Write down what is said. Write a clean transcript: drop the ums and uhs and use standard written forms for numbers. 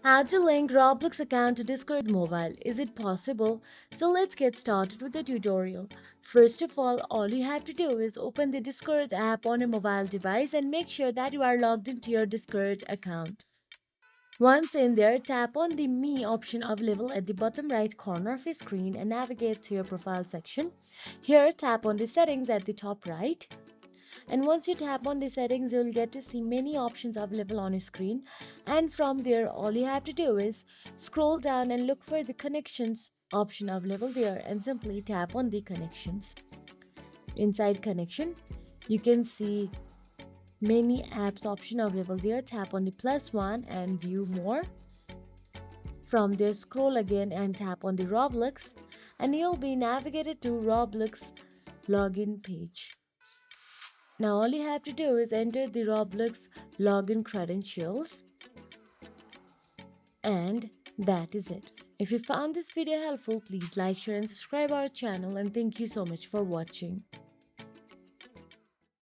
How to link Roblox account to Discord mobile. Is it possible? So let's get started with the tutorial. First of all you have to do is open the Discord app on a mobile device and make sure that you are logged into your Discord account. Once in there, tap on the Me option available at the bottom right corner of your screen and navigate to your profile section. Here, tap on the settings at the top right. And once you tap on the settings, you'll get to see many options available on your screen. And from there, all you have to do is scroll down and look for the connections option available there and simply tap on the connections. Inside connection, you can see many apps option available there. Tap on the plus one and view more. From there, scroll again and tap on the Roblox, and you'll be navigated to Roblox login page. Now all you have to do is enter the Roblox login credentials, and that is it. If you found this video helpful, please like, share and subscribe our channel, and thank you so much for watching.